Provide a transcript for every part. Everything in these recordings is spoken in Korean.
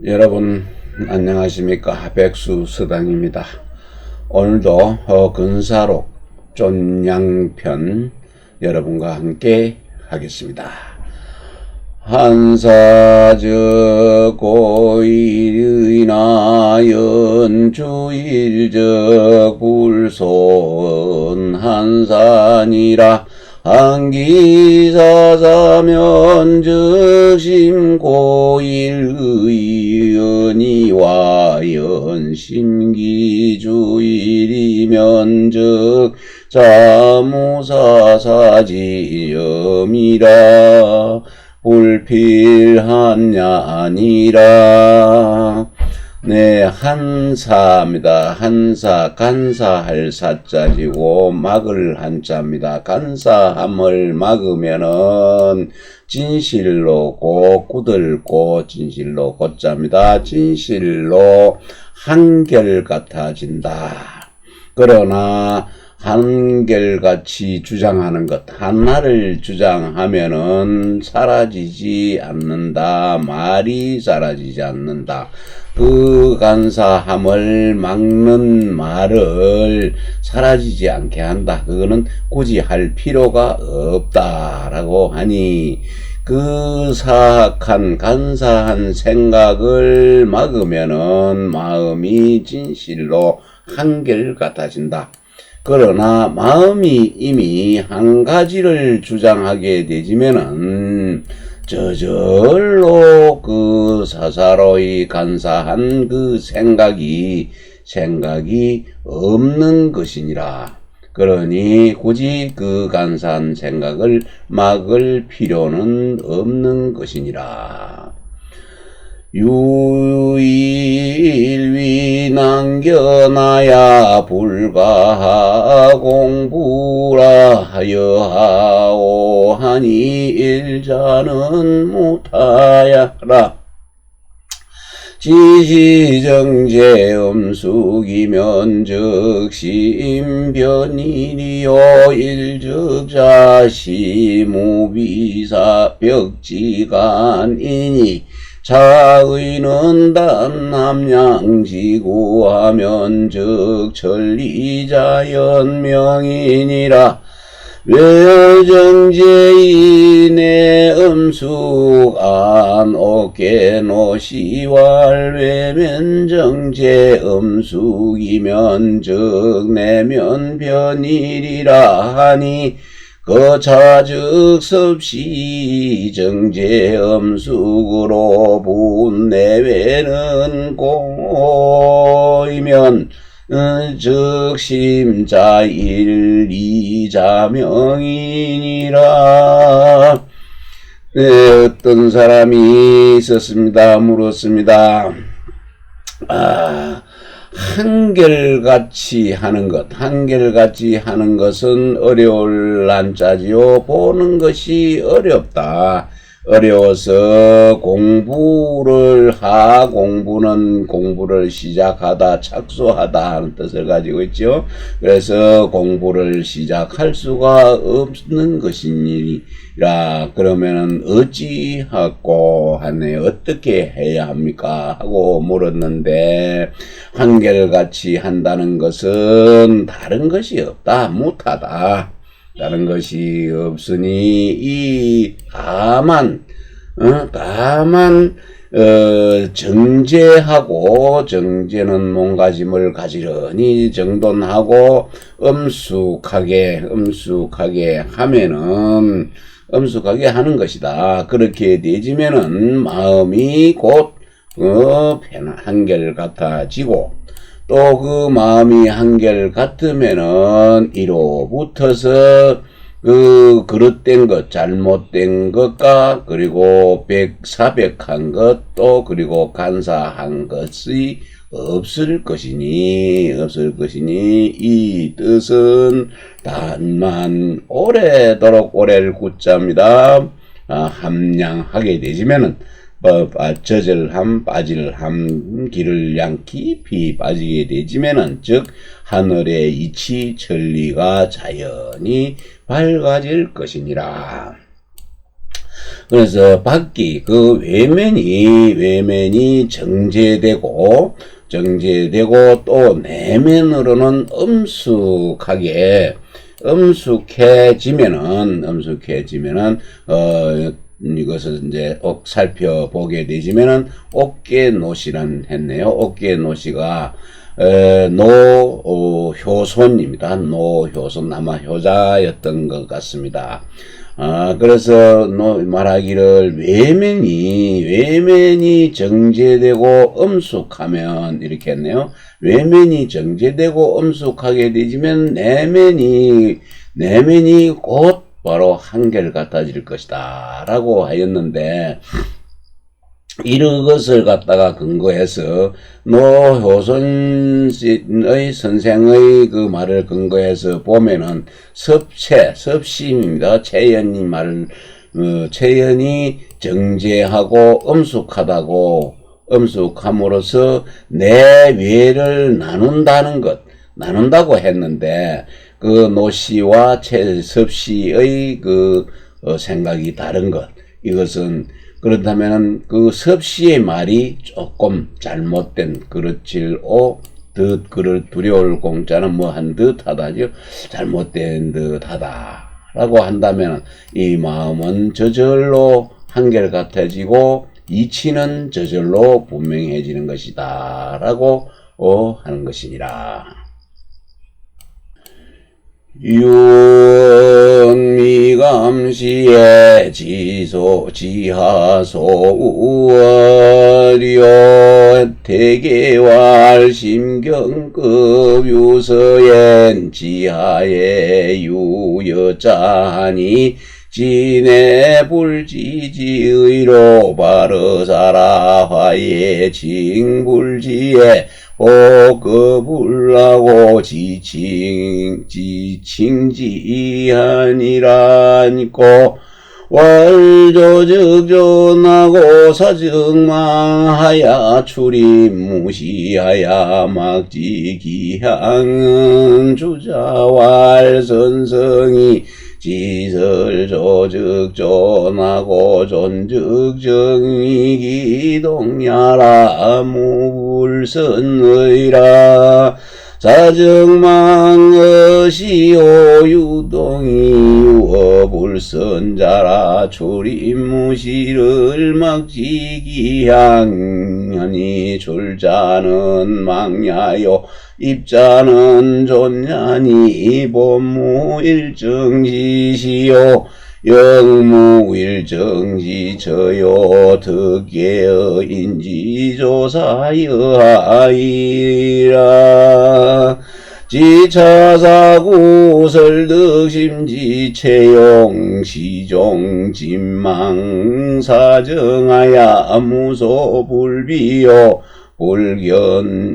여러분 안녕하십니까. 백수서당입니다. 오늘도 근사록 쫀양편 여러분과 함께 하겠습니다. 한사적 고일이나 연주일적 불손 한산이라 한기사사면적 심고일의연이와 연심기주일이면적 자무사사지염이라 불필하냐 아니라. 네, 한사입니다. 한사, 간사할 사자지고 막을 한자입니다. 간사함을 막으면은 진실로 고 꾸들고 진실로 고자입니다. 진실로 한결같아진다. 그러나 한결같이 주장하는 것, 하나를 주장하면은 사라지지 않는다. 말이 사라지지 않는다. 그 간사함을 막는 말을 사라지지 않게 한다. 그거는 굳이 할 필요가 없다라고 하니, 그 사악한 간사한 생각을 막으면은 마음이 진실로 한결같아진다. 그러나 마음이 이미 한 가지를 주장하게 되지면은 저절로 그 사사로이 간사한 그 생각이 없는 것이니라. 그러니 굳이 그 간사한 생각을 막을 필요는 없는 것이니라. 유일위 남겨놔야 불가 공부라 하여하오 하니 일자는 못하야라. 지시정제 음숙이면 즉시임변이리요 일적자시 무비사 벽지간이니 자의는 단남양지구하면 즉 천리자연명이니라. 외정제인의 음숙안 어깨노시왈 외면정제 음숙이면 즉 내면변이리라 하니 거차즉 섭시 정제 음숙으로 분내외는 공오이면 즉 심자일리자명이니라. 네, 어떤 사람이 있었습니다. 물었습니다. 한결같이 하는 것은 어려울 난자지요. 보는 것이 어렵다. 어려워서 공부는 공부를 시작하다, 착수하다 하는 뜻을 가지고 있죠. 그래서 공부를 시작할 수가 없는 것이니라. 그러면은 어찌하고 하네. 어떻게 해야 합니까? 하고 물었는데, 한결같이 한다는 것은 다른 것이 없다. 못하다. 다른 것이 없으니 다만 정제하고, 정제는 몸가짐을 가지런히 정돈하고 엄숙하게 하면은 엄숙하게 하는 것이다. 그렇게 되지면은 마음이 곧 한결같아지고, 또 그 마음이 한결같으면은 이로부터서 그 그릇된 것, 잘못된 것과 그리고 사백한 것, 또 그리고 간사한 것이 없을 것이니 이 뜻은 단만 오래도록 오래를 굳자입니다. 함량하게 되지면은 저절함 빠질함 길을 양 깊이 빠지게 되지면은 즉 하늘의 이치 천리가 자연히 밝아질 것이니라. 그래서 밖이 그 외면이 정제되고 또 내면으로는 엄숙해지면은 이것을 이제 살펴보게 되지면은 옥계노시란 했네요. 옥계노시가 노효손입니다. 노효손 아마 효자였던 것 같습니다. 그래서 말하기를 외면이 정제되고 엄숙하면 이렇게 했네요. 외면이 정제되고 엄숙하게 되지면 내면이 곧 바로 한결같아질 것이다 라고 하였는데, 이것을 갖다가 근거해서 노효선의 선생의 그 말을 근거해서 보면은 섭씨입니다. 채연이 말을 채연이 정제하고 엄숙함으로써 내외를 나눈다고 했는데, 그 노씨와 섭씨의 그 생각이 다른 것, 이것은 그렇다면 그 섭씨의 말이 조금 잘못된 그릇질오 그를 두려울 공자는 뭐 한 듯하다죠. 잘못된 듯하다 라고 한다면 이 마음은 저절로 한결같아지고 이치는 저절로 분명해지는 것이다 라고 하는 것이니라. 윤미감시에 지하소 우월이요 대개왈 심경급 유서엔 지하에 유여자하니 진해불지지의로 바르사라 화예 징불지에 오급불라고 지칭지하니라니고 월조적존하고 사증망하야 출입무시하야 막지기향은 주자왈선성이 지설조적존하고 존적정이기동야라 무불선의라 사정망의시오 유동이 유어불선자라 출입무시를 막지기향하니 출자는 망야요 입자는 존냐니 법무일정지시요 영무일정지저요 득계의 인지조사여하이라 지차사구 설득심지채용 시종진망 사정하야 무소불비요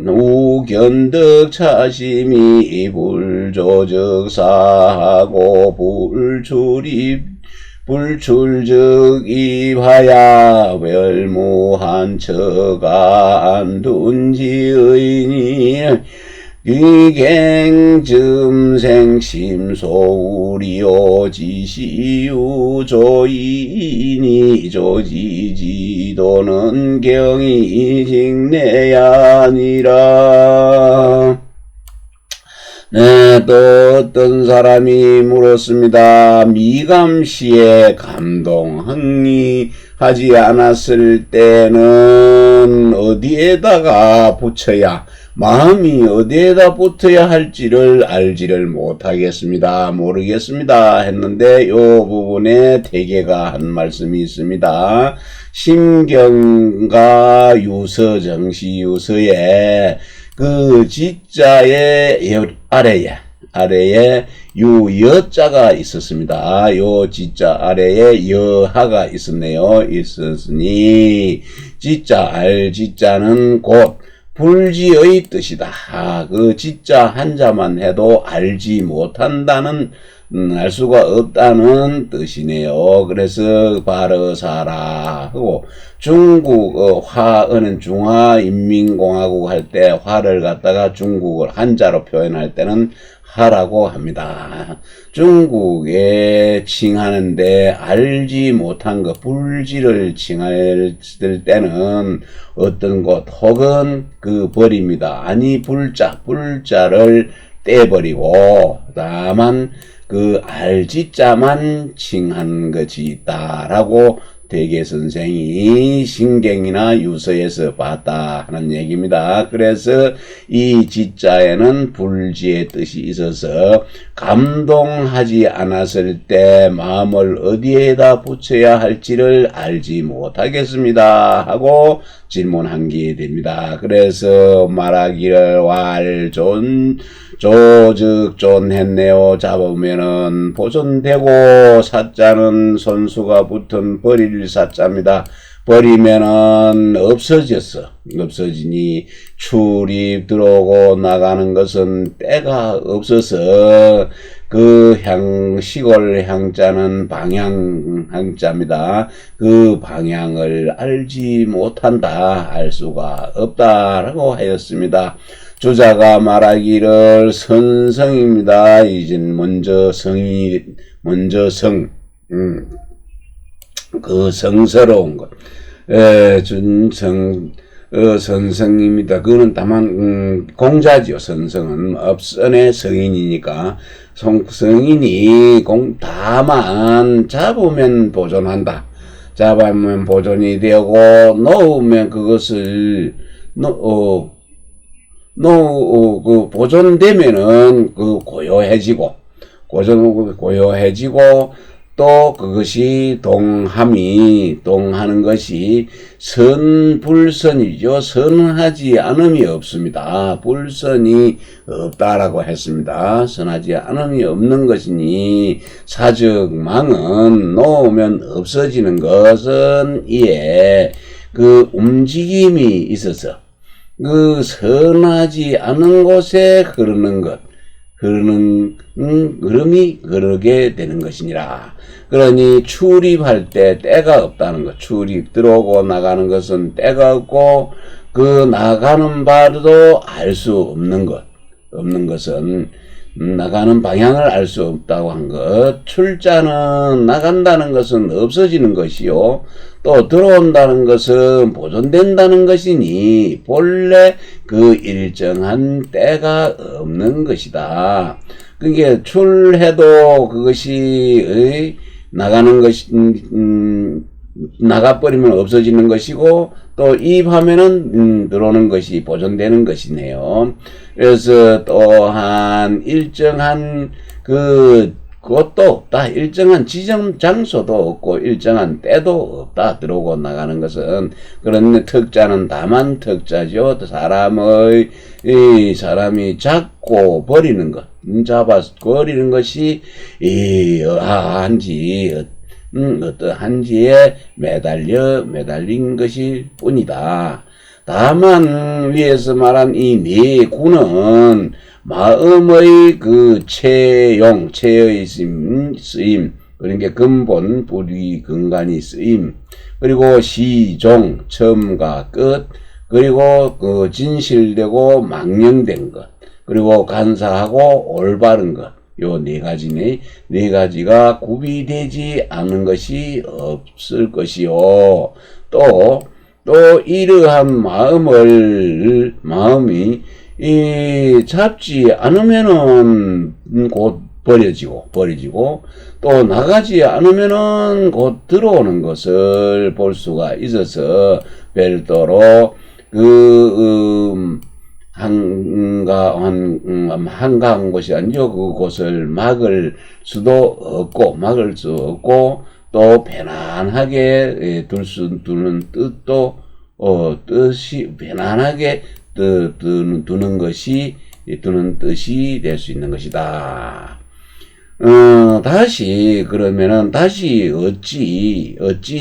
우견득 차심이 불조적사하고 불출적 입하야 별무한 처가 안둔지의니 위갱증생심소우리오 지시유조이니 조지지도는 경이직내야니라. 네, 또 어떤 사람이 물었습니다. 미감시에 감동 흥리하지 않았을 때는 어디에다가 붙여야, 마음이 어디에다 붙어야 할지를 알지를 못하겠습니다. 모르겠습니다. 했는데 요 부분에 대개가 한 말씀이 있습니다. 심경과 유서, 정시유서에 그 지자의 아래에 유여자가 있었습니다. 요 지자 아래에 여하가 있었으니 지자 알지자는 곧 불지의 뜻이다. 그 지자 한자만 해도 알지 못한다는 알 수가 없다는 뜻이네요. 그래서 바르사라 하고 중국 화어는 중화인민공화국 할 때 화를 갖다가 중국을 한자로 표현할 때는 하라고 합니다. 중국에 칭하는데 알지 못한 것, 불지를 칭할 때는 어떤 것 혹은 그 벌입니다. 아니 불자를 떼버리고 다만 그 알지자만 칭한 것이 있다라고 대개 선생이 신경이나 유서에서 봤다 하는 얘기입니다. 그래서 이 지자에는 불지의 뜻이 있어서 감동하지 않았을 때 마음을 어디에다 붙여야 할지를 알지 못하겠습니다 하고 질문한 게 됩니다. 그래서 말하기를 조즉존했네요. 잡으면은 보존되고 사자는 손수가 붙은 버릴 사자입니다. 버리면은 없어지니 출입 들어오고 나가는 것은 때가 없어서 그 시골 향자는 방향 향자입니다. 그 방향을 알지 못한다, 알 수가 없다라고 하였습니다. 주자가 말하기를 선성입니다. 이제 먼저 그 성스러운 것, 선성입니다. 그거는 다만 공자지요. 선성은 업선의 성인이니까 성인이 다만 잡으면 보존한다. 잡으면 보존이 되고 놓으면 그것을 그 보존되면은 그 고요해지고 또 그것이 동하는 것이 선불선이죠. 선하지 않음이 없습니다. 불선이 없다라고 했습니다. 선하지 않음이 없는 것이니 사적망은 놓으면 없어지는 것은 이에 그 움직임이 있어서 그 선하지 않은 곳에 흐름이 흐르게 되는 것이니라. 그러니 출입할 때 때가 없다는 것. 출입 들어오고 나가는 것은 때가 없고 그 나가는 바도 알 수 없는 것은 나가는 방향을 알 수 없다고 한 것. 출자는 나간다는 것은 없어지는 것이요. 또 들어온다는 것은 보존된다는 것이니 본래 그 일정한 때가 없는 것이다. 그게 출해도 그것이 나가는 것이 나가버리면 없어지는 것이고 또 이입하면은 들어오는 것이 보존되는 것이네요. 그래서 또한 일정한 그것도 없다. 일정한 지정 장소도 없고 일정한 때도 없다. 들어오고 나가는 것은. 그런 특자는 다만 특자죠. 사람이 잡고 버리는 것, 잡아서 버리는 것이 어떠한지에 매달린 것일 뿐이다. 다만 위에서 말한 이 네 구는 마음의 그 체의 쓰임, 그러니까 근본, 불위, 근간이 쓰임, 그리고 시종, 처음과 끝, 그리고 그 진실되고 망령된 것, 그리고 간사하고 올바른 것, 요 네 가지네. 네 가지가 구비되지 않는 것이 없을 것이요. 또 이러한 마음이 잡지 않으면은 곧 버려지고 또 나가지 않으면은 곧 들어오는 것을 볼 수가 있어서 별도로 한가한 것이 아니죠. 그곳을 막을 수 없고 또 편안하게 두는 뜻도 뜻이 편안하게 두는 뜻이 될 수 있는 것이다. 다시 어찌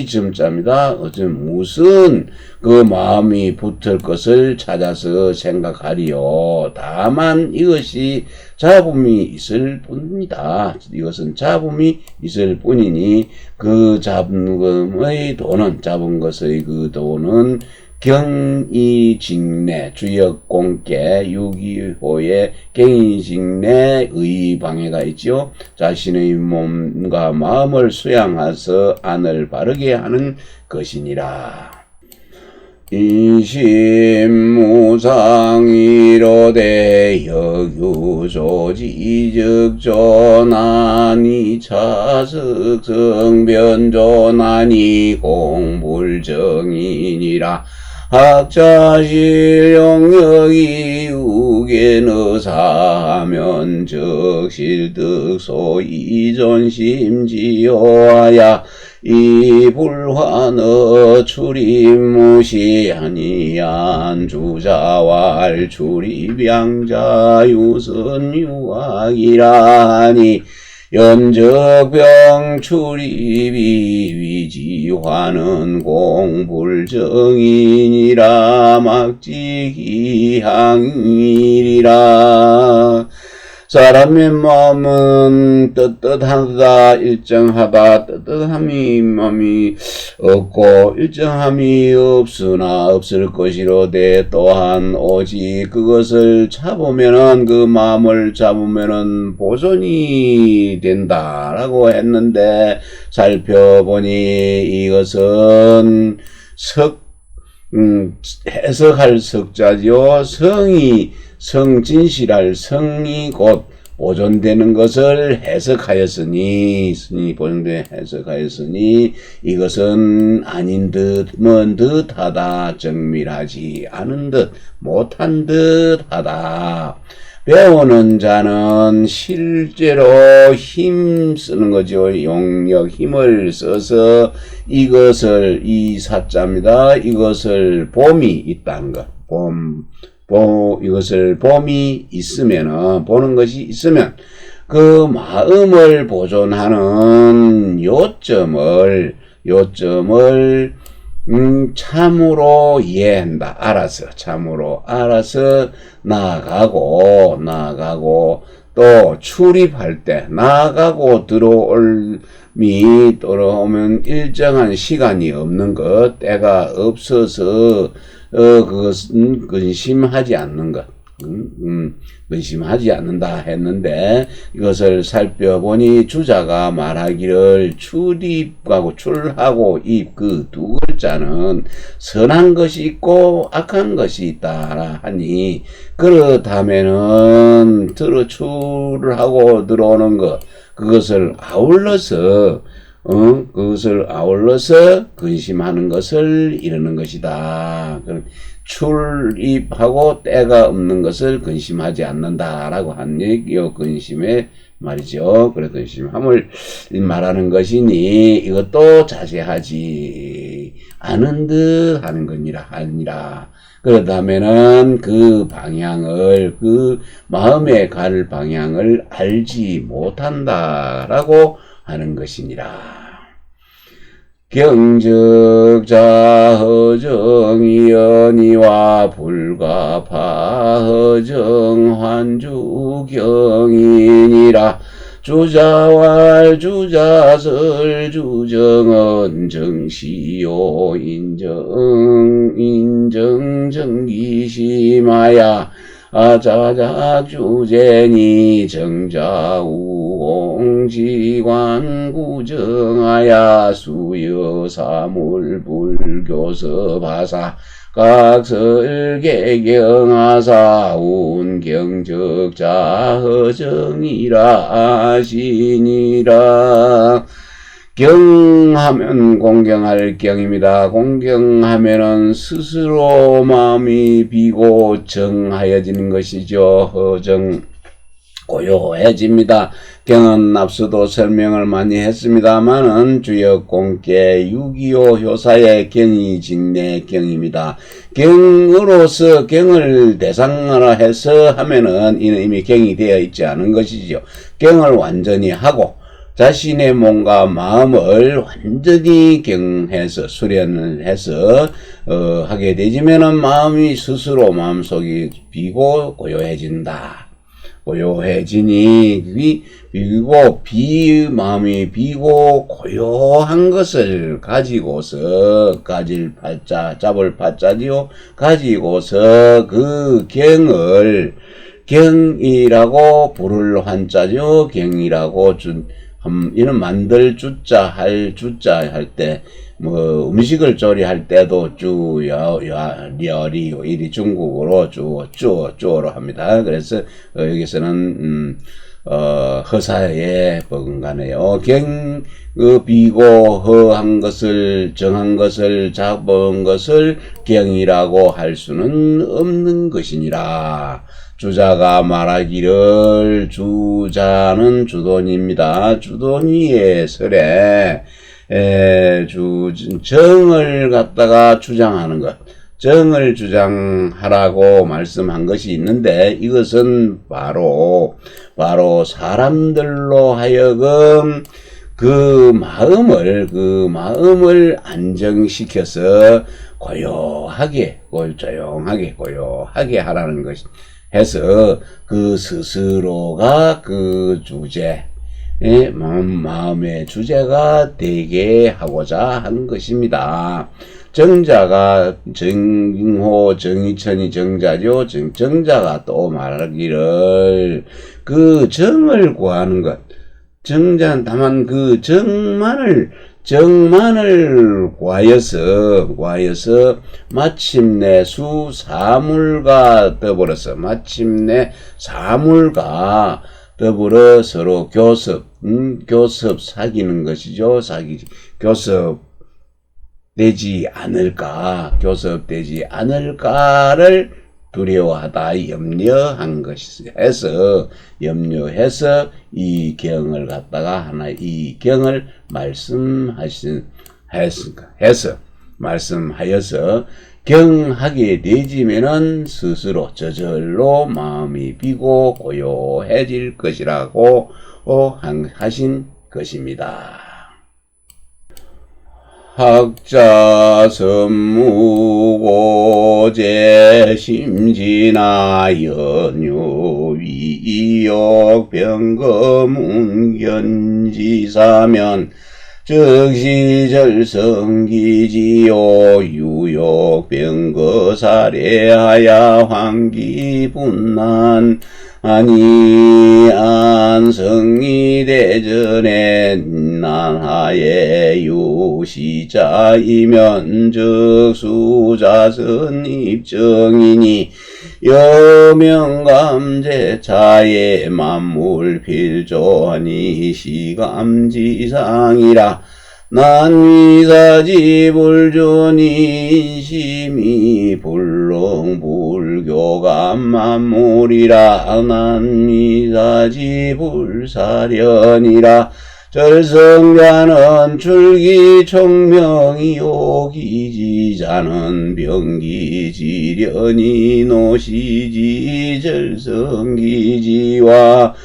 점자입니다. 무슨 그 마음이 붙을 것을 찾아서 생각하리요. 다만 이것이 잡음이 있을 뿐이다. 이것은 잡음이 있을 뿐이니 그 잡은 것의 도는 경이직내 주역공께 6.25의 경이직내 의방해가 있죠. 자신의 몸과 마음을 수양하서 안을 바르게 하는 것이니라. 인심무상이로되 여규조지적조나니 차석성변조나니 공불정인이라. 학자실용력이 우견의사하면 적실득소 이존심지요하야 이 불환의 출입무시하니안 주자왈 출입양자 유선유학이라니 연적병 출입이 위지화는 공불정인이라 막지기항이리라. 사람의 마음은 떳떳하다 일정하다. 떳떳함이 마음이 없고 일정함이 없으나 없을 것이로되 또한 오직 그것을 잡으면은 그 마음을 잡으면은 보존이 된다라고 했는데 살펴보니 이것은 해석할 석자죠. 성진실할 성이 곧 보존되는 것을 해석하였으니 이것은 아닌 듯 먼 듯하다. 정밀하지 않은 듯 못한 듯하다. 배우는 자는 실제로 힘쓰는 거죠. 용력 힘을 써서 이것을 이 사자입니다. 이것을 봄이 있다는 것. 이것을 봄이 있으면은 보는 것이 있으면 그 마음을 보존하는 요점을 참으로 이해한다. 참으로 알아서 나아가고 또 출입할 때 나아가고 들어오면 일정한 시간이 없는 것, 때가 없어서 그것은 근심하지 않는 것. 근심하지 않는다 했는데 이것을 살펴보니 주자가 말하기를 출입하고 출하고 입 그 두 글자는 선한 것이 있고 악한 것이 있다 하니 그렇다면은 출하고 들어오는 것 그것을 아울러서 근심하는 것을 이루는 것이다. 출입하고 때가 없는 것을 근심하지 않는다라고 한 얘기요. 근심의 말이죠. 그래 근심함을 말하는 것이니 이것도 자세하지 않은 듯 하는 거니라 아니라. 그렇다면은 그 방향을 그 마음에 갈 방향을 알지 못한다라고 하는 것이니라. 경적자 허정이 연이와 불가파 허정 환주경이니라. 주자왈 주자설 주정은 정시요 인정 정기심하야 아자작 주제니 정자우공지관 구정하야 수여사물 불교서 바사 각설계경하사 운경적자 허정이라 하시니라. 경하면 공경할 경입니다. 공경하면은 스스로 마음이 비고 정하여지는 것이죠. 허정 고요해집니다. 경은 앞서도 설명을 많이 했습니다만은 주역공께 6.25 효사의 경이 직내 경입니다. 경으로서 경을 대상으로 해서 하면은 이는 이미 경이 되어 있지 않은 것이죠. 경을 완전히 하고 자신의 몸과 마음을 완전히 경해서 수련을 해서 하게 되지면은 마음이 스스로 마음속이 비고 고요해진다. 고요해지니 비고 마음이 비고 고요한 것을 가지고서 잡을 파자지요. 가지고서 그 경이라고 부를 한자죠. 경이라고 이런 만들 주자 할 때, 음식을 조리할 때도 려리, 이리 중국어로 쭈어로 합니다. 그래서, 여기서는, 허사에 버금가네요. 비고, 허한 것을, 정한 것을, 잡은 것을 경이라고 할 수는 없는 것이니라. 주자가 말하기를 주자는 주돈입니다. 주돈이의 설에 정을 갖다가 주장하는 것, 정을 주장하라고 말씀한 것이 있는데 이것은 바로 사람들로 하여금 그 마음을 안정시켜서 조용하게 하라는 것이 해서 그 스스로가 그 마음의 주제가 되게 하고자 한 것입니다. 정자가 정호 정의천이 정자죠. 정자가 또 말하기를 그 정을 구하는 것. 정자는 다만 그 정만을 구하여서 마침내 사물과 더불어 서로 교섭 사귀는 것이죠. 교섭 되지 않을까를 두려워하다 염려해서 이 경을 갖다가 이 경을 말씀하여서 경하게 되지면은 스스로 저절로 마음이 비고 고요해질 것이라고 하신 것입니다. 학자 선무고제 심진아 연유위역 병거문견지사면 즉시절성기지요 유욕병거사례하야 황기분난 아니 안성이 대전에 난하에 유시자이면 즉수자선 입정이니 여명감제차에 만물필조하니 시감지상이라 난위사지불존이 인심이 불렁불교가 만물이라 난위사지불사련이라 절성자는 출기총명이요 기지자는 병기지련이 노시지 절성기지와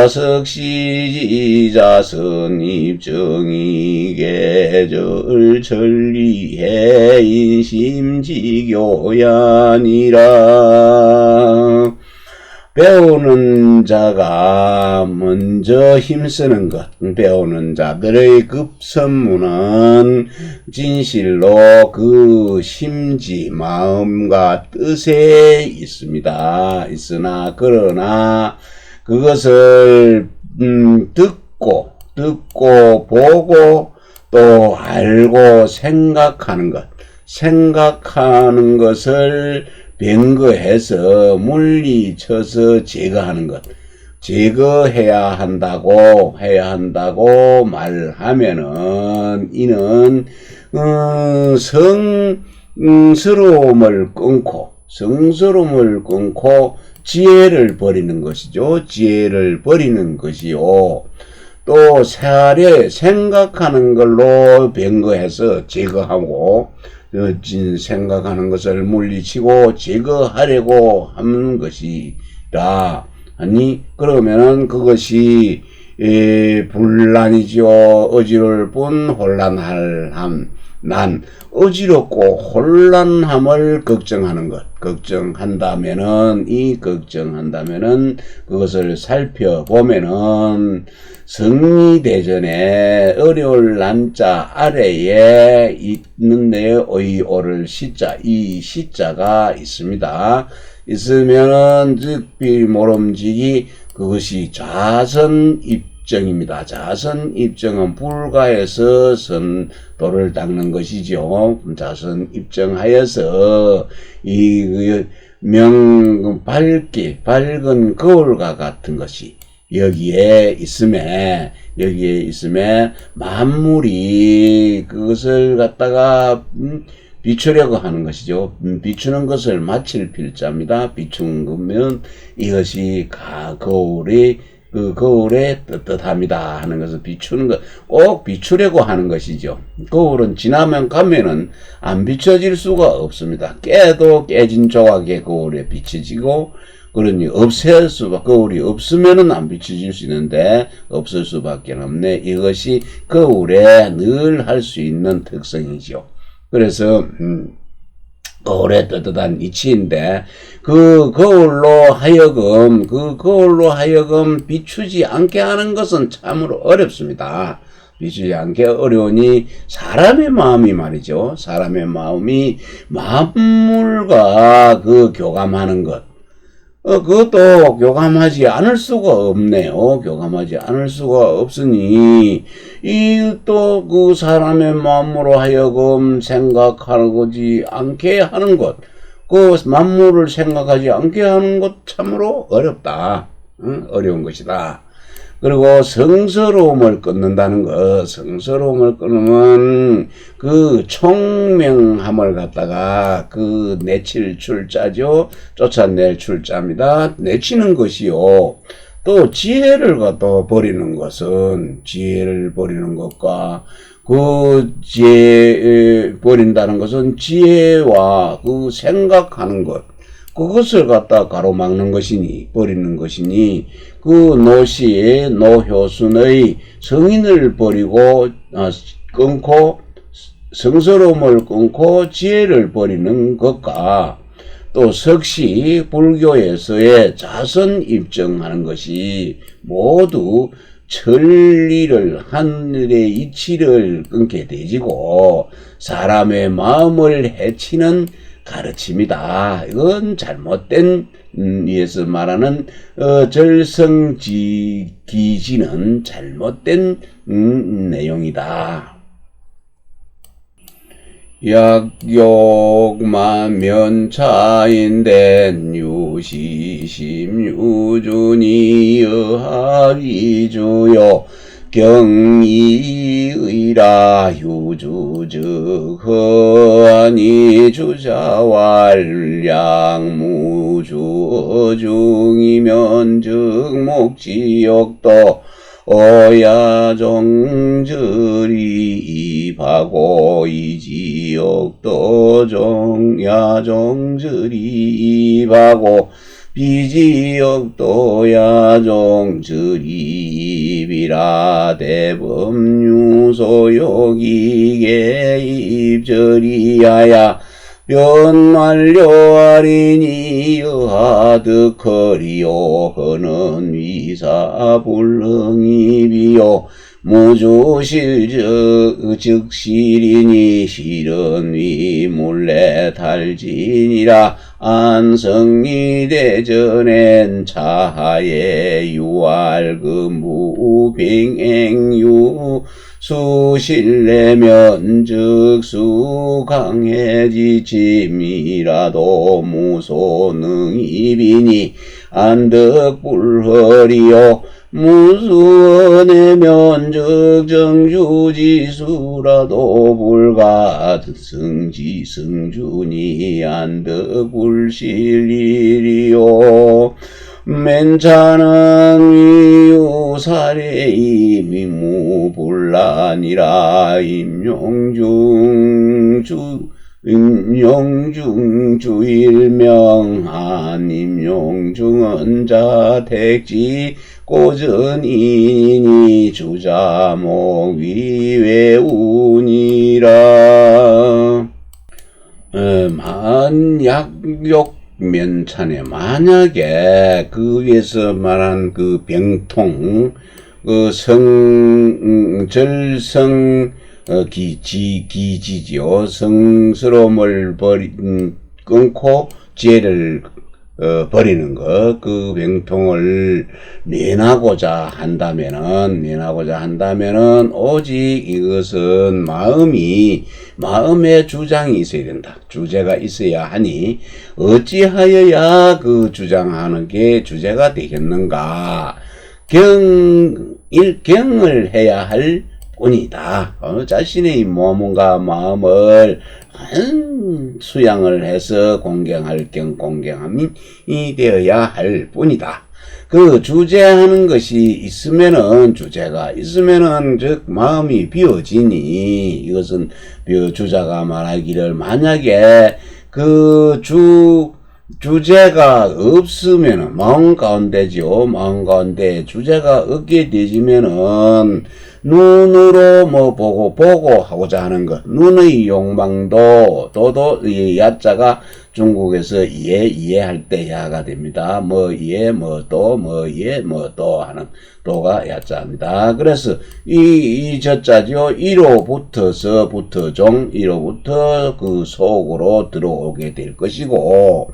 석시지자 선입정이 계절 천리해 인심지교야니라. 배우는 자가 먼저 힘쓰는 것, 배우는 자들의 급선무는 진실로 그 심지, 마음과 뜻에 있습니다. 그러나 그것을 듣고 보고 또 알고 생각하는 것을 변거해서 물리쳐서 제거하는 것, 제거해야 한다고 말하면은 이는 성스러움을 끊고 지혜를 버리는 것이죠. 지혜를 버리는 것이요. 또 생각하는 걸로 변거해서 제거하고 생각하는 것을 물리치고 제거하려고 하는 것이라. 아니 그러면은 그것이 분란이죠. 어지러울 뿐 혼란할 함. 난 어지럽고 혼란함을 걱정하는 것. 걱정한다면은 그것을 살펴보면은 성리대전에 어려울 난자 아래에 있는데 의오를 시자, 이 시자가 있습니다. 있으면은 즉비 모름지기 그것이 자선 입정입니다. 자선 입정은 불가에서 선도를 닦는 것이죠. 자선 입정하여서 밝은 거울과 같은 것이 여기에 있음에 만물이 그것을 갖다가 비추려고 하는 것이죠. 비추는 것을 마칠 필자입니다. 비추는 거면 이것이 거울의 떳떳함이다 하는 것을 비추는 것, 꼭 비추려고 하는 것이죠. 거울은 지나면 가면은 안 비춰질 수가 없습니다. 깨도 깨진 조각의 거울에 비춰지고, 그러니 거울이 없으면은 안 비춰질 수 있는데 없을 수밖에 없네. 이것이 거울에 늘 할 수 있는 특성이죠. 그래서 거울의 떳떳한 이치인데 그 거울로 하여금 비추지 않게 하는 것은 참으로 어렵습니다. 비추지 않게 어려우니 사람의 마음이 말이죠. 사람의 마음이 만물과 교감하는 것. 그것도 교감하지 않을 수가 없네요. 교감하지 않을 수가 없으니, 또 그 사람의 마음으로 하여금 생각하지 않게 하는 것, 그 만물을 생각하지 않게 하는 것 참으로 어렵다. 어려운 것이다. 그리고 성스러움을 끊는다는 것, 성스러움을 끊으면 그 총명함을 갖다가 내칠 출자죠. 쫓아낼 출자입니다. 내치는 것이요. 또 지혜를 갖다 버리는 것은 지혜를 버리는 것과 버린다는 것은 지혜와 생각하는 것, 그것을 갖다 가로막는 것이니, 버리는 것이니, 노효순의 성인을 버리고, 끊고, 성스러움을 끊고 지혜를 버리는 것과, 또 석시 불교에서의 자선 입증하는 것이 모두 천리를, 하늘의 이치를 끊게 되지고, 사람의 마음을 해치는 가르침이다. 이건 잘못된, 위에서 말하는, 절성기지는 잘못된, 내용이다. 약욕만면차인된 유시심유준이 여하위주요 경이의라 유주즉 허아니 주자왈량무주 어중이면 즉 목지역도 어야정절이 입하고 이지역도 야정절이 입하고 비지역도 야정절이 입이라 대법유소욕이계 입절이야야 변완료하리니 여하득허리요 허는 위사불능이비요 무주실즉실이니 실은위 몰래탈진이라 안성리대전엔 차하에 유알금부 빙행유 수실내면 즉수 강해지침이라도 무소능이비니 안덕불허리요 무수내면 즉 정주지수라도 불가승지승준이 안덕불실일이요 맨차는 위유사례이 미무불란이라 임용중 임용중 주일명한 임용중은 자택지 꼬전이니 주자목 위외우니라. 만약욕 면찬에 만약에 그 위에서 말한 그 병통 그 절성 기지지요. 성스러움을 끊고 지혜를 버리는 것, 그 병통을 면하고자 한다면은, 오직 이것은 마음의 주장이 있어야 된다. 주제가 있어야 하니, 어찌하여야 그 주장하는 게 주제가 되겠는가? 경을 해야 할 뿐이다. 자신의 몸과 마음을 수양을 해서 공경할 공경함이 되어야 할 뿐이다. 그 주제하는 것이 있으면은, 주제가 있으면은 즉 마음이 비어지니, 이것은 주자가 말하기를 만약에 그 주제가 없으면은, 마음 가운데지요. 마음 가운데 주제가 없게 되지면은, 눈으로 뭐 보고 하고자 하는 것. 눈의 욕망도, 이 야자가 중국에서 이해할 때 야가 됩니다. 또 하는 도가 야자입니다. 그래서 이 저자죠. 이로부터 그 속으로 들어오게 될 것이고,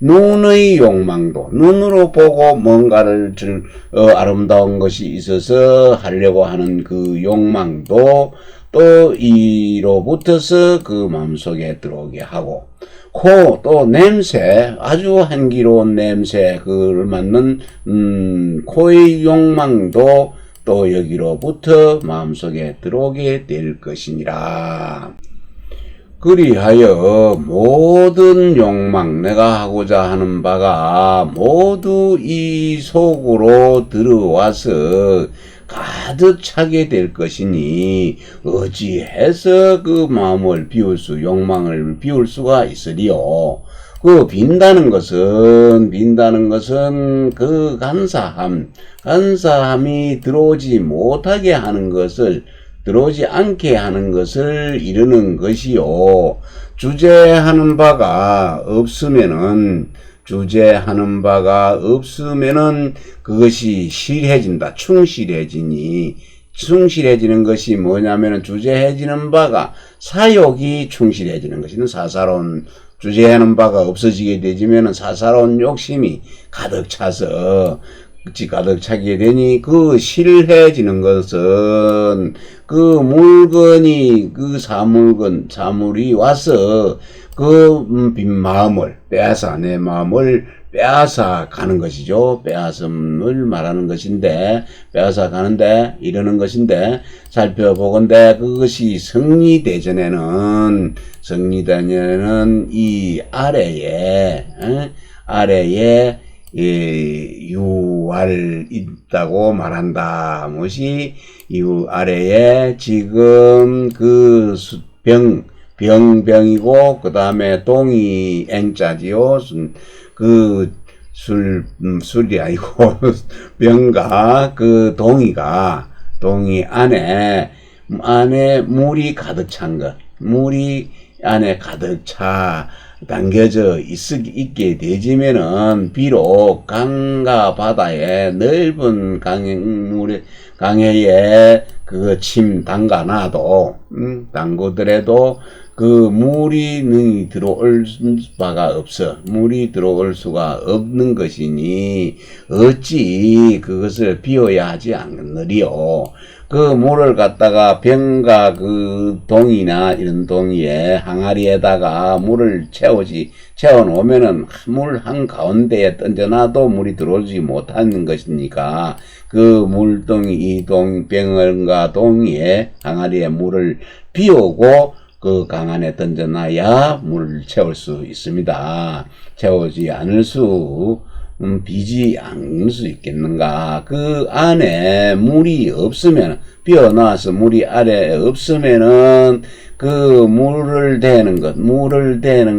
눈의 욕망도, 눈으로 보고 뭔가를 아름다운 것이 있어서 하려고 하는 그 욕망도 또 이로부터서 그 마음속에 들어오게 하고, 또 냄새, 아주 향기로운 냄새, 그를 맡는 코의 욕망도 또 여기로부터 마음속에 들어오게 될 것이니라. 그리하여 모든 욕망, 내가 하고자 하는 바가 모두 이 속으로 들어와서 가득 차게 될 것이니, 어찌해서 그 마음을 욕망을 비울 수가 있으리요. 그 빈다는 것은 그 간사함이 들어오지 않게 하는 것을 이루는 것이요. 주제하는 바가 없으면은 그것이 실해진다. 충실해지는 것이 뭐냐면은, 주제해지는 바가 사욕이 충실해지는 것이는 사사로운, 주제하는 바가 없어지게 되지면은 사사로운 욕심이 가득 차게 되니, 그 실해지는 것은 그 물건이, 그 사물이 와서 그 빈 마음을 내 마음을 빼앗아 가는 것이죠. 빼앗음을 말하는 것인데, 빼앗아 가는데, 이러는 것인데, 살펴보건대 그것이 성리대전에는 이 아래에 유알 있다고 말한다. 무엇이 이 아래에 지금 그 병이고, 그 다음에 동이 앵자지요. 그 술이 아니고 병과 그 동이 안에 물이 가득 찬 것, 물이 안에 가득 담겨져 있게 되지면은, 비록 강과 바다에 넓은 강해에 그 침 담그더라도 그 물이 들어올 수가 없는 것이니, 어찌 그것을 비워야 하지 않느리요. 그 물을 갖다가 병과 그 동이나 이런 동이에 항아리에다가 물을 채워놓으면은 물 한가운데에 던져놔도 물이 들어오지 못하는 것이니까, 그 물동이, 병과 동이에 항아리에 물을 비우고 그 강 안에 던져놔야 물을 채울 수 있습니다. 채우지 않을 수 비지 않을 수 있겠는가? 그 안에 물이 없으면, 비어나와서 물이 아래에 없으면은 그 물을 대는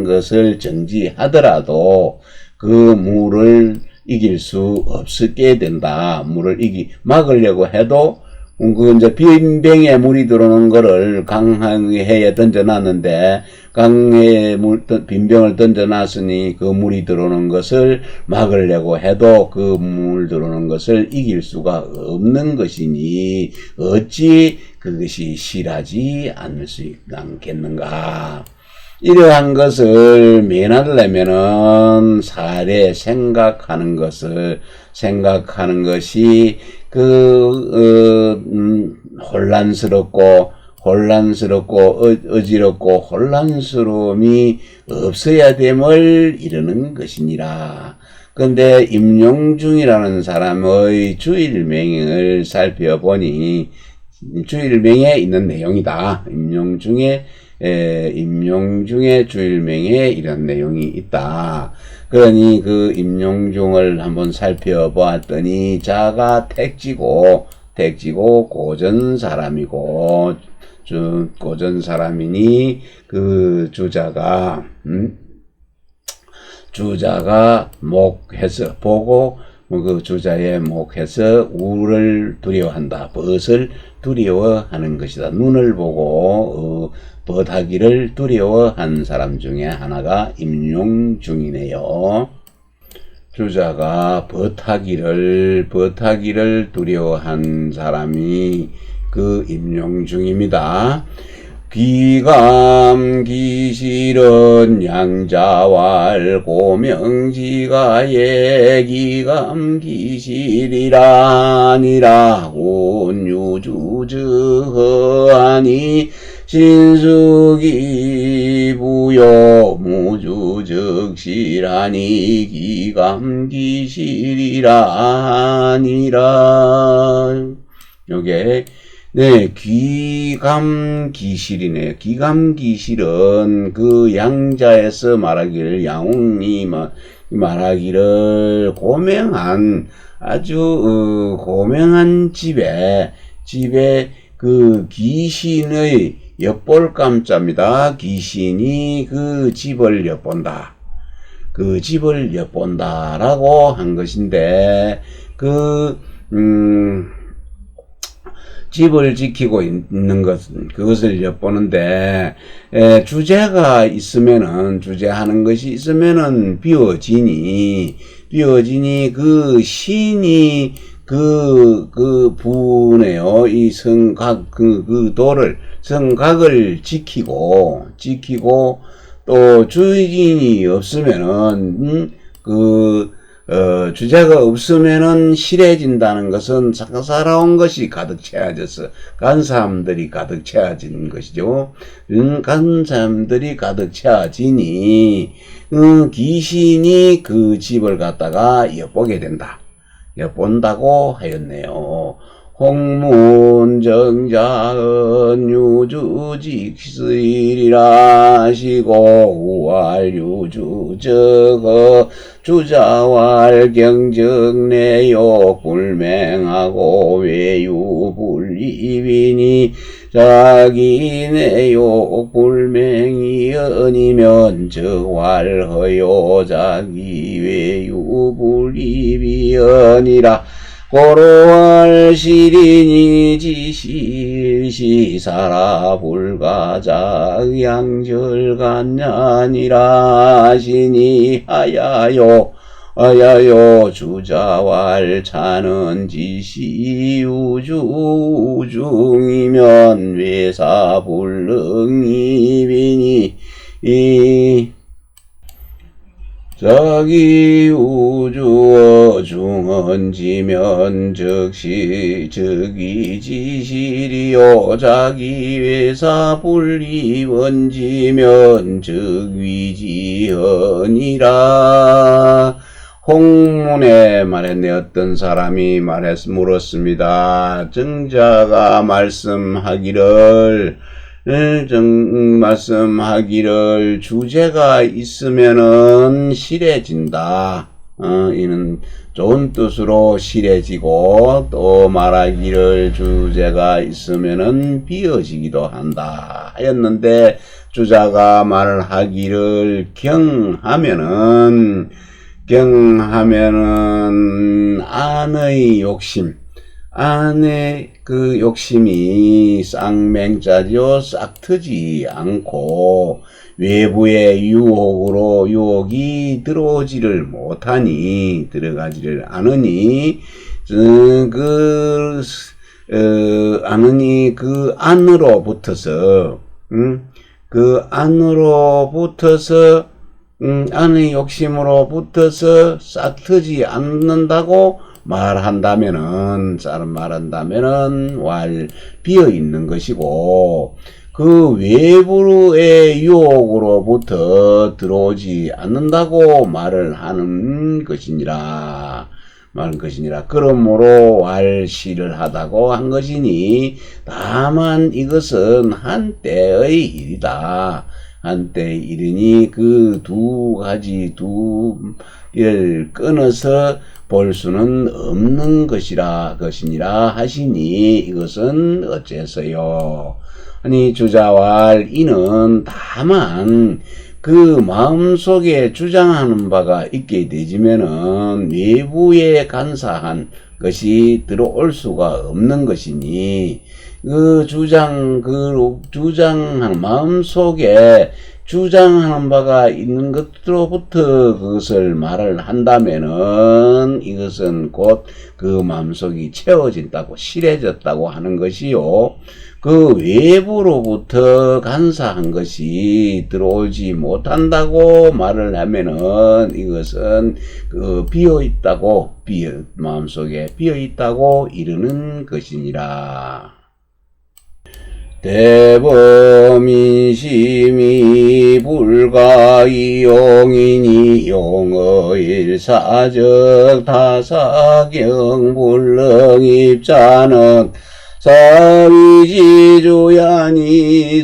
것을 정지하더라도 그 물을 이길 수 없게 된다. 물을 막으려고 해도 그 이제 빈 병에 물이 들어오는 거를 강해에 던져놨는데 강해에 빈 병을 던져놨으니 그 물이 들어오는 것을 막으려고 해도 그 물 들어오는 것을 이길 수가 없는 것이니 어찌 그것이 실하지 않겠는가. 이러한 것을 면하려면은 사례 생각하는 것이 혼란스럽고 어지럽고 혼란스러움이 없어야 됨을 이르는 것이니라. 근데 임용중이라는 사람의 주일명을 살펴보니 주일명에 있는 내용이다. 임용중에 주일명에 이런 내용이 있다. 그러니 그 임용중을 한번 살펴보았더니 자가 택지고 고전 사람이고 고전 사람이니 그 주자가 목해서 보고 그 주자의 목해서 우를 두려워한다. 벗을 두려워하는 것이다. 눈을 보고 벗하기를 두려워한 사람 중에 하나가 임용중이네요. 주자가 벗하기를 두려워한 사람이 그 임용중입니다. 귀감기실은 양자왈 고명지가예 귀감기실이라니라 운유주저하니 신수기 부요 무주적실하니 귀감기실이라니라. 요게 귀감기실이네요. 귀감기실은 그 양자에서 말하기를 양웅이 말하기를 고명한 아주 고명한 집에 그 귀신의 엿볼감자입니다. 귀신이 그 집을 엿본다. 그 집을 엿본다라고 한 것인데 집을 지키고 있는 그것을 엿보는데, 주제하는 것이 있으면은 비워지니 그 신이 그 부네요. 이 성각, 성각을 지키고 또 주인이 없으면은, 주제가 없으면은 실해진다는 것은 살아온 것이 가득 채워져서 간 사람들이 가득 채워진 것이죠. 간 사람들이 가득 채워지니 귀신이 그 집을 갖다가 엿보게 된다. 엿본다고 하였네요. 홍문정자은 유주직스이리라 하시고 우활유주저거 주자왈 경정내요 불맹하고 외유불이비니 자기내요 불맹이 아니면 저왈허요 자기 외유불이비 아니라 고로할 시린이 지실시사라 불가작 양절간냐니라 하시니 하야요 주자왈 차는 지시우중이면 외사불능이비니 자기 우주어 중언지면 즉시 즉이 지실이요 자기 외사 불리원지면 즉위지언이라. 홍문에 말했네. 어떤 사람이 물었습니다. 정자가 말씀하기를 주제가 있으면은 실해진다. 이는 좋은 뜻으로 실해지고 또 말하기를 주제가 있으면은 비어지기도 한다 하였는데 주자가 말을 하기를 경하면은 안의 욕심 안에 그 욕심이 쌍맹자죠. 싹트지 않고 외부의 유혹이 들어가지를 않으니 그 안으로 붙어서 안의 욕심으로 붙어서 싹트지 않는다고 말한다면은 비어 있는 것이고 그 외부의 유혹으로부터 들어오지 않는다고 말하는 것이니라. 그러므로 시를 하다고 한 것이니 다만 이것은 한때의 일이다. 한때의 일이니 그 두 일을 끊어서 볼 수는 없는 것이니라 하시니 이것은 어째서요? 아니 주자왈 이는 다만 그 마음속에 주장하는 바가 있게 되지면은 외부에 간사한 것이 들어올 수가 없는 것이니 마음속에 주장하는 바가 있는 것으로부터 그것을 말을 한다면은 이것은 곧 그 마음속이 채워진다고 실해졌다고 하는 것이요. 그 외부로부터 간사한 것이 들어오지 못한다고 말을 하면은 이것은 마음속에 비어 있다고 이르는 것이니라. 대범인심이 불가이 용이니 용어일사적 타사경 불능입자는 사위지주야니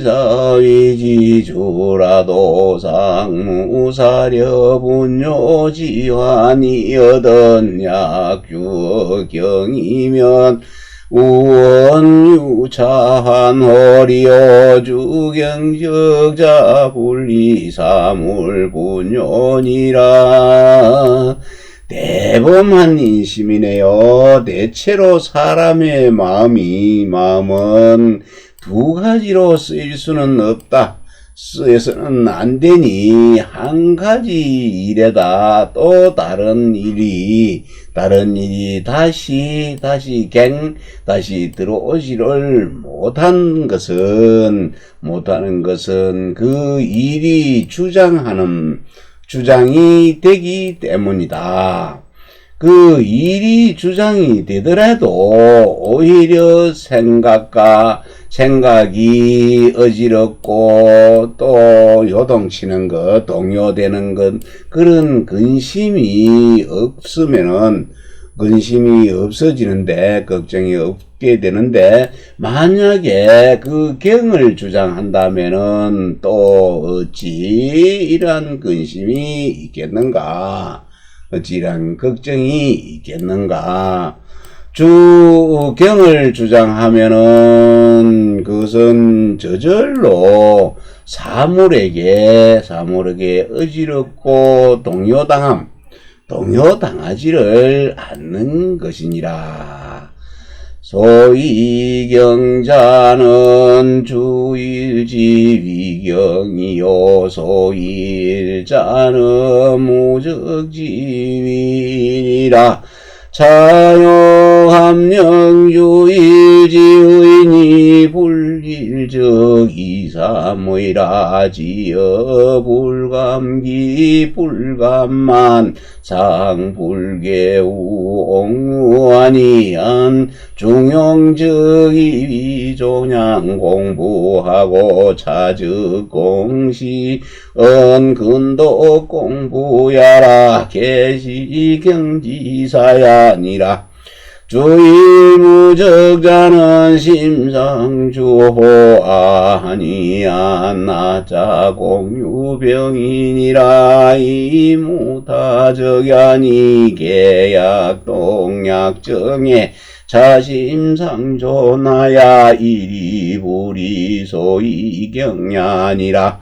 사위지주라도 상무사려 분요지환이 여든 약주경이면 우원유차한 허리여 주경적자 분리사물분연이라. 대범한 인심이네요. 대체로 사람의 마음은 두 가지로 쓰일 수는 없다. 쓰여서는 안 되니 한 가지 일에다 또 다른 일이 다시 들어오지를 못하는 것은 그 일이 주장이 되기 때문이다. 그 일이 주장이 되더라도 오히려 생각이 어지럽고 또 요동치는 것, 동요되는 것, 그런 근심이 없어지는데, 걱정이 없게 되는데, 만약에 그 경을 주장한다면은 또 어찌 이러한 근심이 있겠는가? 어찌 이러한 걱정이 있겠는가? 경을 주장하면은 그것은 저절로 사물에게 어지럽고 동요당하지를 않는 것이니라. 소위 경자는 주일지 위경이요 소일자는 무적지위니라. 자요함령주일지의니 불일적이사무이라. 지어 불감기 불감만 상불개우 옹무아니한 중용적이 위종양 공부하고 차적공시 언근도 공부야라. 계시경지사야니라. 주일무적자는 심상주호아니야 나자공유병인이라 이무타적야니 계약동약정에 자심상조나야 이리부리소이경야니라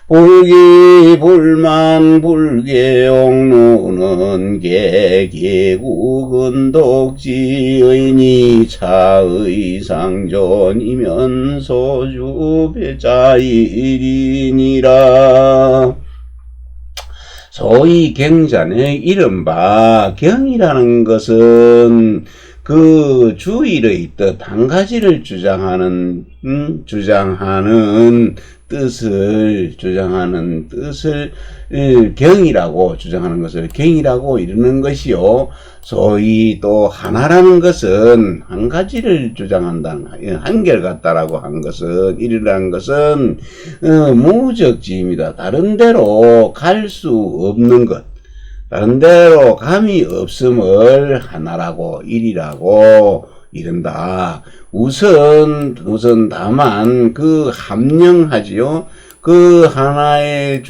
불기불만 불계옥누는 계계국은 독지의니 차의상존이면 소주배자일이니라. 소위 경전의 이른바 경이라는 것은 그 주일의 뜻 한 가지를 주장하는 뜻을 경이라고 주장하는 것을 경이라고 이르는 것이요. 소위 또 하나라는 것은 한 가지를 주장한다는 한결같다라고 한 것은 이르라는 것은 무적지입니다. 다른 데로 갈 수 없는 것, 다른 데로 감이 없음을 하나라고 일이라고 이른다. 우선 다만 그 합령하지요. 그 하나의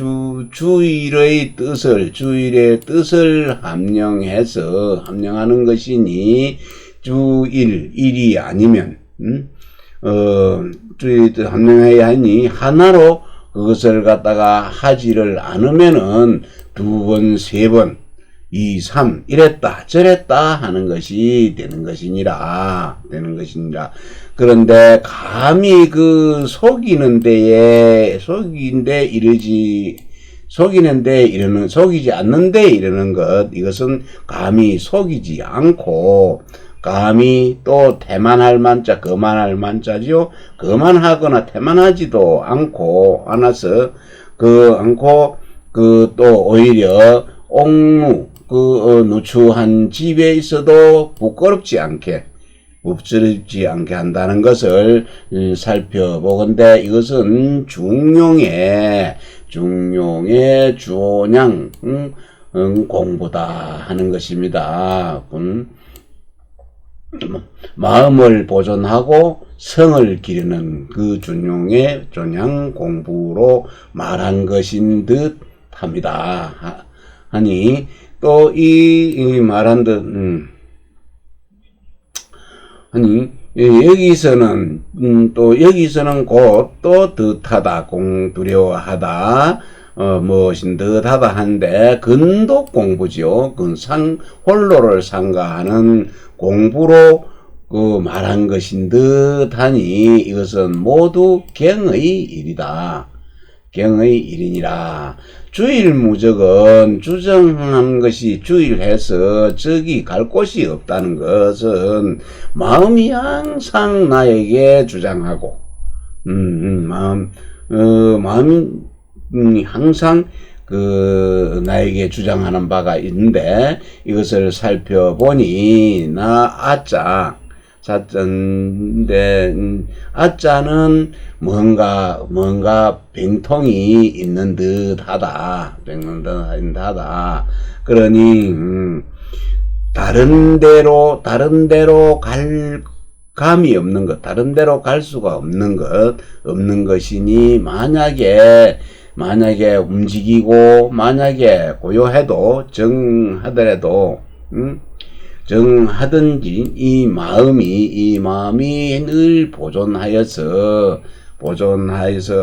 주일의 뜻을 합령하는 것이니 일이 아니면 주일 뜻 합령해야 하니 하나로 그것을 갖다가 하지를 않으면은 두 번, 세 번, 2, 3 이랬다 저랬다 하는 것이 되는 것이니라. 그런데 감히 그 속이는데 속이지 않는데 이르는 것, 이것은 감히 속이지 않고 감히 또 태만할 만자 거만할 만자지요. 거만하거나 태만하지도 않아서 또 오히려 옥루 누추한 집에 있어도 부끄럽지 않게 한다는 것을 살펴보건대 이것은 중용의 주원양 공부다 하는 것입니다. 마음을 보존하고 성을 기르는 그 중용의 존양 공부로 말한 것인 듯 합니다. 하니 또 이 말한 듯 아니 여기서는 곧 또 듯하다 두려워하다 무엇인 듯하다 한데 근독 공부지요. 홀로를 상가하는 공부로 말한 것인 듯하니 이것은 모두 경의 일이다. 경의 일이니라. 주일무적은 주장한 것이 주일해서 저기 갈 곳이 없다는 것은 마음이 항상 나에게 주장하고 마음이 항상 나에게 주장하는 바가 있는데 이것을 살펴보니 아자는 뭔가 병통이 있는 듯하다. 그러니 다른 데로 갈 감이 없는 것, 다른 데로 갈 수가 없는 것이니 만약에 움직이고 만약에 고요해도 정하더라도 정하든지 이 마음이 늘 보존하여서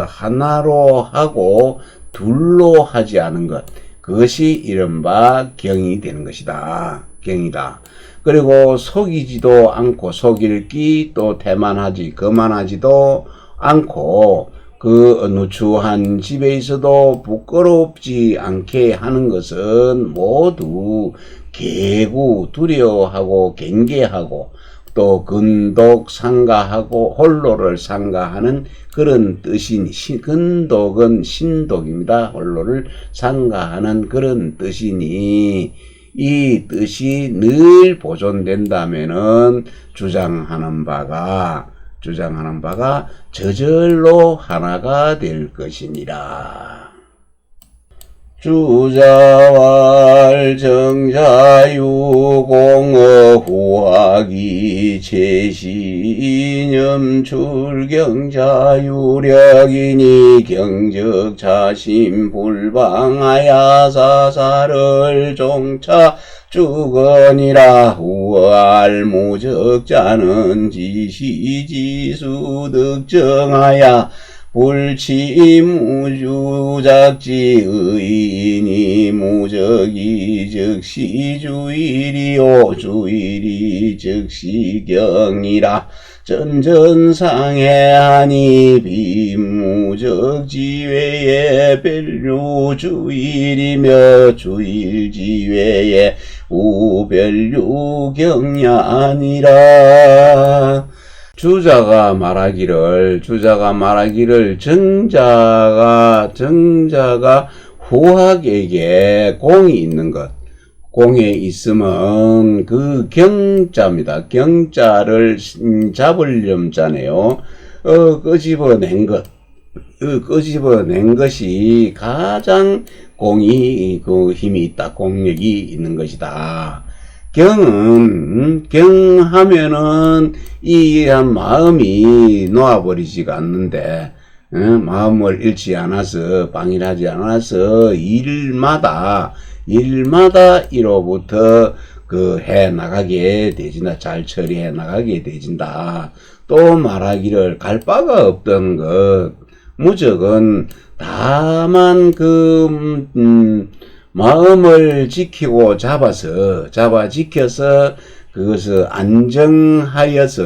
하나로 하고 둘로 하지 않은 것, 그것이 이른바 경이 되는 것이다. 경이다. 그리고 속이지도 않고 속일기 또 태만하지 거만하지도 않고 그 누추한 집에 있어도 부끄럽지 않게 하는 것은 모두 계구 두려워하고 경계하고 또 근독 상가하고 홀로를 상가하는 그런 뜻이니 근독은 신독입니다. 홀로를 상가하는 그런 뜻이니 이 뜻이 늘 보존된다면은 주장하는 바가 저절로 하나가 될 것이니라. 주자왈 정자유공어 후하기 제시념 출경자유력이니 경적자심 불방하야 사사를 종차 주거니라. 후할 무적자는 지시지수 득정하야 불치무주작지 의인이 무적이 즉시 주일이요 주일이 즉시 경이라. 전전상해하니 비무적지외에 별류주일이며 주일지외에 우별류경야니라. 주자가 말하기를 정자가 후학에게 공이 있는 것, 공에 있으면 그 경자입니다. 경자를 잡으렴자네요. 끄집어낸 것, 끄집어낸 것이 가장 공이 그 힘이 있다, 공력이 있는 것이다. 경하면은 이 마음이 놓아버리지가 않는데, 마음을 잃지 않아서, 방일하지 않아서 일마다 이로부터 해 나가게 되진다. 잘 처리해 나가게 되진다. 또 말하기를 갈 바가 없던 것, 무적은 다만 마음을 지키고 지켜서 그것을 안정하여서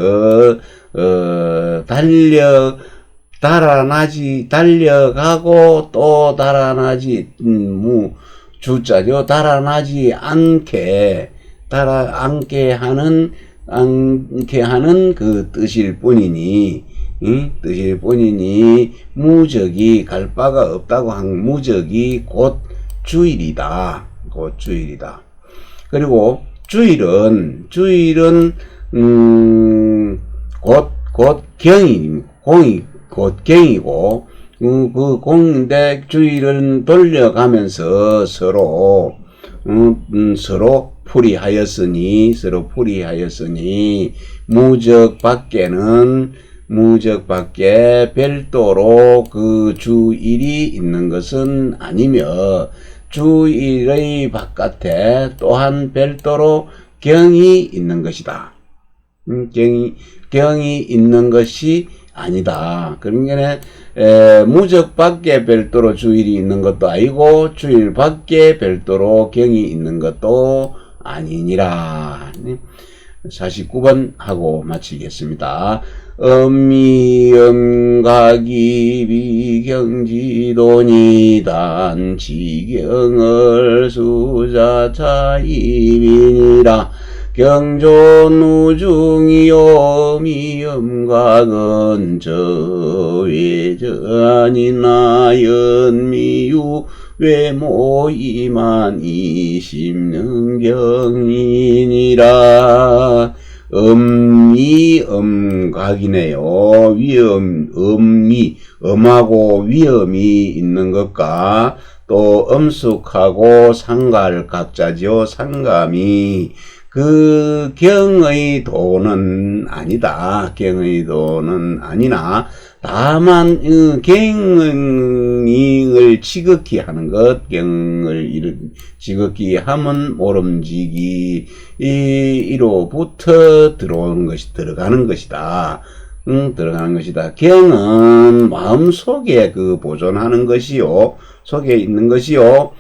달려가고 또 달아나지 주자죠. 달아나지 않게 하는 그 뜻일 뿐이니 무적이 갈 바가 없다고 한 무적이 곧 주일이다. 그리고 주일은 곧 공이 곧 경이고 그 공인데 주일은 돌려가면서 서로 풀이하였으니 무적 밖에 별도로 그 주일이 있는 것은 아니며 주일의 바깥에 또한 별도로 경이 있는 것이다. 경이 있는 것이 아니다. 그러니까 무적 밖에 별도로 주일이 있는 것도 아니고 주일 밖에 별도로 경이 있는 것도 아니니라. 49번 하고 마치겠습니다. 엄미엄각이 비경지도니단 지경을 수자차이비니라. 경존우중이요 미엄각은 저외저아니나 연미유 외모이만 20능경이니라. 엄각이네요. 엄하고 위엄이 있는 것과 또 엄숙하고 상갈 각자죠. 상감이 그 경의 도는 아니다. 경의 도는 아니나 다만 경을 지극히 하는 것, 경을 지극히 하면 모름지기 이로부터 들어가는 것이다. 경은 마음속에 보존하는 것이요. 속에 있는 것이요.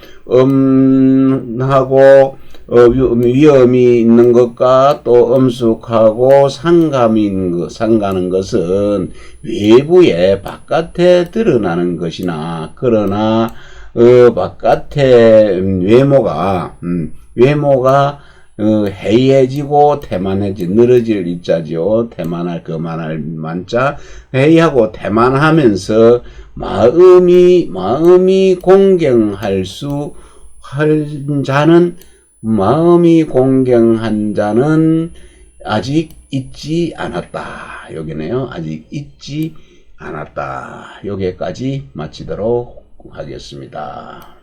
하고 위험이 있는 것과 또 엄숙하고 상가는 것은 외부에 바깥에 드러나는 것이나 그러나 바깥에 외모가 해이해지고 태만해지 늘어질 입자죠. 태만할 그만할 만자 해이하고 태만하면서 마음이 공경할 자는 마음이 공경한 자는 아직 잊지 않았다. 여기네요. 아직 잊지 않았다. 여기까지 마치도록 하겠습니다.